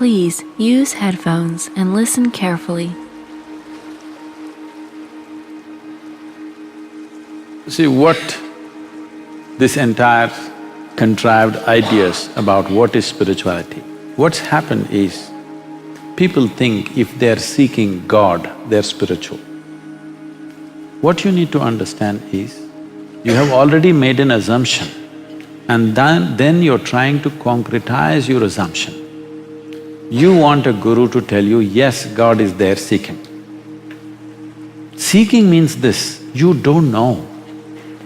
Please use headphones and listen carefully. See, what this entire contrived ideas about what is spirituality, what's happened is, people think if they're seeking God, they're spiritual. What you need to understand is, you have already made an assumption and then you're trying to concretize your assumption. You want a guru to tell you, yes, God is there, seek him. Seeking means this, you don't know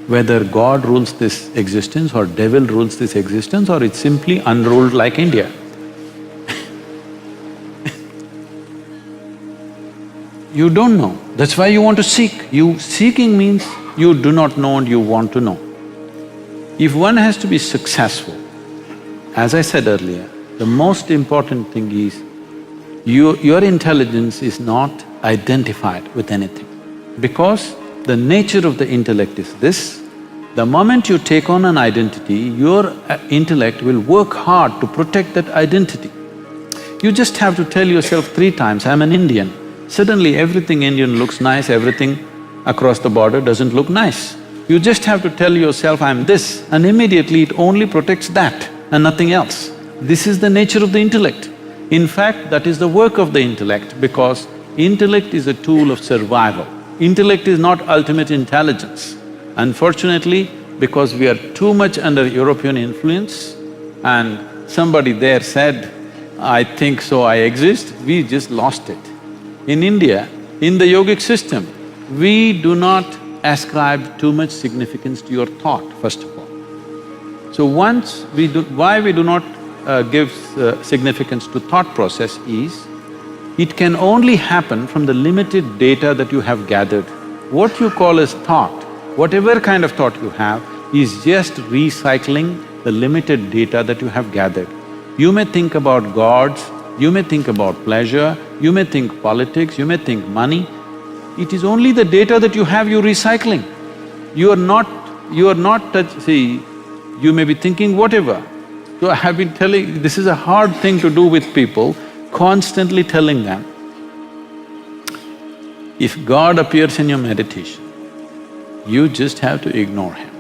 whether God rules this existence or devil rules this existence or it's simply unruled like India. You don't know, that's why you want to seek. Seeking means you do not know and you want to know. If one has to be successful, as I said earlier, the most important thing is your intelligence is not identified with anything. Because the nature of the intellect is this, the moment you take on an identity, your intellect will work hard to protect that identity. You just have to tell yourself 3 times, I'm an Indian. Suddenly everything Indian looks nice, everything across the border doesn't look nice. You just have to tell yourself, I'm this, and immediately it only protects that and nothing else. This is the nature of the intellect. In fact, that is the work of the intellect because intellect is a tool of survival. Intellect is not ultimate intelligence. Unfortunately, because we are too much under European influence and somebody there said, I think so, I exist, we just lost it. In India, in the yogic system, we do not ascribe too much significance to your thought, first of all. So why we do not give significance to thought process is, it can only happen from the limited data that you have gathered. What you call as thought, whatever kind of thought you have, is just recycling the limited data that you have gathered. You may think about gods, you may think about pleasure, you may think politics, you may think money. It is only the data that you have you're recycling. You are not see, you may be thinking whatever. So I have been telling, this is a hard thing to do with people, constantly telling them, if God appears in your meditation, you just have to ignore him.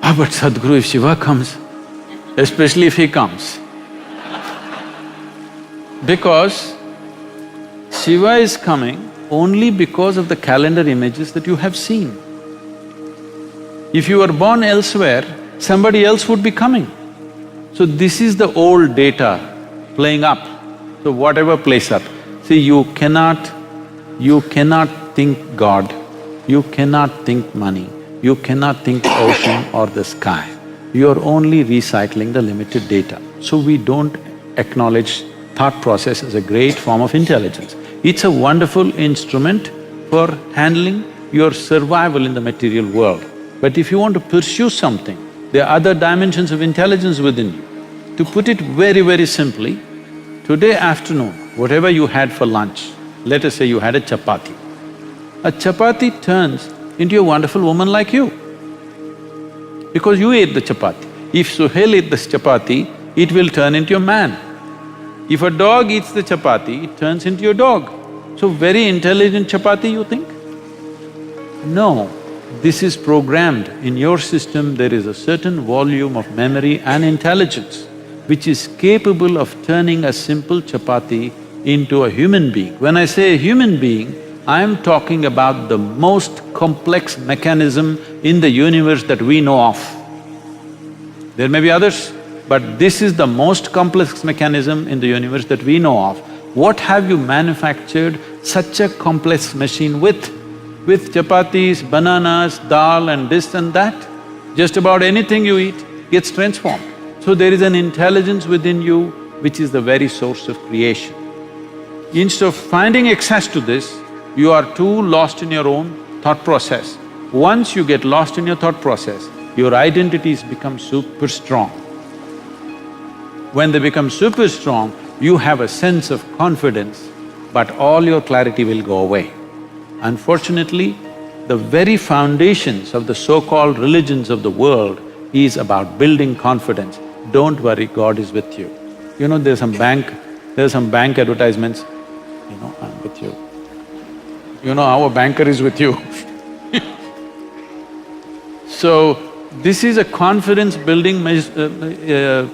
But Sadhguru, if Shiva comes, especially if he comes, because Shiva is coming only because of the calendar images that you have seen. If you were born elsewhere, somebody else would be coming. So this is the old data playing up, so whatever plays up. See, you cannot think God, you cannot think money, you cannot think ocean or the sky. You are only recycling the limited data. So we don't acknowledge thought process as a great form of intelligence. It's a wonderful instrument for handling your survival in the material world. But if you want to pursue something, there are other dimensions of intelligence within you. To put it very, very simply, today afternoon, whatever you had for lunch, let us say you had a chapati. A chapati turns into a wonderful woman like you, because you ate the chapati. If Suhail ate this chapati, it will turn into a man. If a dog eats the chapati, it turns into your dog. So very intelligent chapati, you think? No, this is programmed. In your system, there is a certain volume of memory and intelligence which is capable of turning a simple chapati into a human being. When I say a human being, I am talking about the most complex mechanism in the universe that we know of. There may be others, but this is the most complex mechanism in the universe that we know of. What have you manufactured such a complex machine with? With chapatis, bananas, dal and this and that? Just about anything you eat gets transformed. So there is an intelligence within you which is the very source of creation. Instead of finding access to this, you are too lost in your own thought process. Once you get lost in your thought process, your identities become super strong. When they become super strong, you have a sense of confidence, but all your clarity will go away. Unfortunately, the very foundations of the so-called religions of the world is about building confidence. Don't worry, God is with you. You know, there's some bank advertisements, you know, I'm with you. You know, our banker is with you. So, this is a confidence building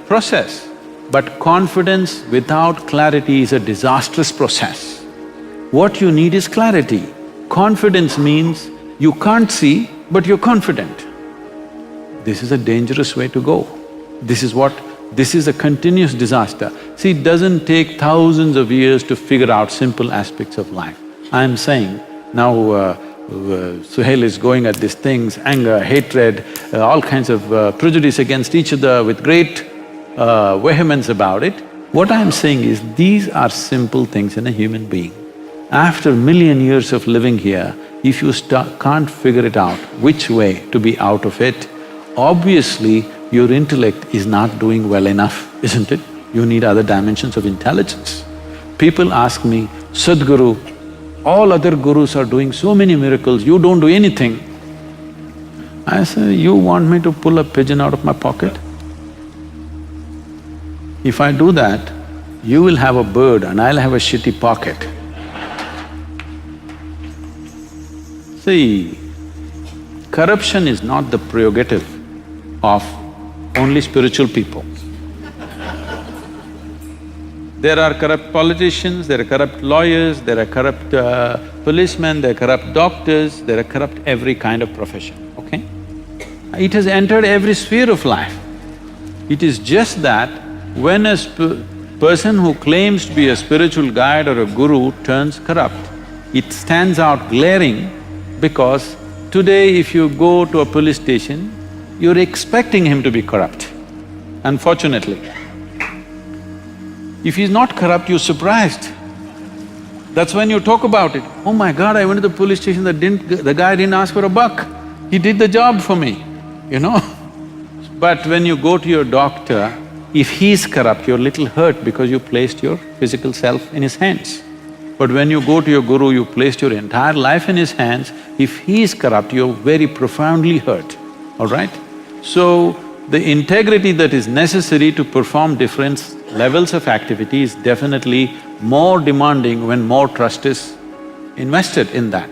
process. But confidence without clarity is a disastrous process. What you need is clarity. Confidence means you can't see, but you're confident. This is a dangerous way to go. This is a continuous disaster. See, it doesn't take thousands of years to figure out simple aspects of life. I'm saying, now Suhail is going at these things, anger, hatred, all kinds of prejudice against each other with great vehemence about it. What I'm saying is, these are simple things in a human being. After a million years of living here, if you can't figure it out which way to be out of it, obviously your intellect is not doing well enough, isn't it? You need other dimensions of intelligence. People ask me, Sadhguru, all other gurus are doing so many miracles, you don't do anything. I say, you want me to pull a pigeon out of my pocket? If I do that, you will have a bird and I'll have a shitty pocket. See, corruption is not the prerogative of only spiritual people. There are corrupt politicians, there are corrupt lawyers, there are corrupt policemen, there are corrupt doctors, there are corrupt every kind of profession, okay? It has entered every sphere of life. It is just that when a person who claims to be a spiritual guide or a guru turns corrupt, it stands out glaring because today if you go to a police station, you're expecting him to be corrupt, unfortunately. If he's not corrupt, you're surprised. That's when you talk about it. Oh my God, I went to the police station, the guy didn't ask for a buck. He did the job for me, you know. But when you go to your doctor, if he's corrupt, you're a little hurt because you placed your physical self in his hands. But when you go to your guru, you placed your entire life in his hands. If he's corrupt, you're very profoundly hurt, all right? So, the integrity that is necessary to perform different levels of activity is definitely more demanding when more trust is invested in that.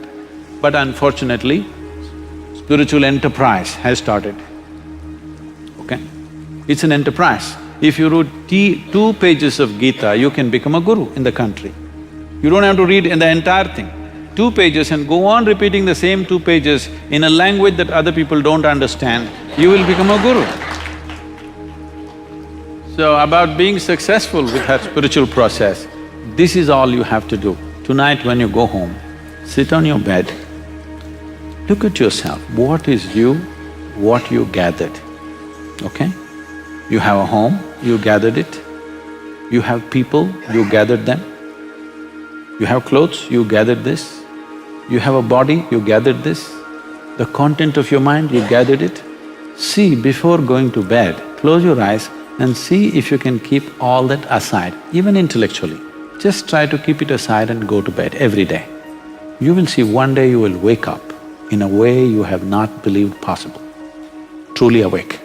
But unfortunately, spiritual enterprise has started, okay? It's an enterprise. If you read 2 pages of Gita, you can become a guru in the country. You don't have to read the entire thing. 2 pages and go on repeating the same 2 pages in a language that other people don't understand, you will become a guru. So about being successful with that spiritual process, this is all you have to do. Tonight when you go home, sit on your bed, look at yourself, what is you, what you gathered, okay? You have a home, you gathered it. You have people, you gathered them. You have clothes, you gathered this. You have a body, you gathered this. The content of your mind, you gathered it. See, before going to bed, close your eyes and see if you can keep all that aside, even intellectually. Just try to keep it aside and go to bed every day. You will see one day you will wake up in a way you have not believed possible, truly awake.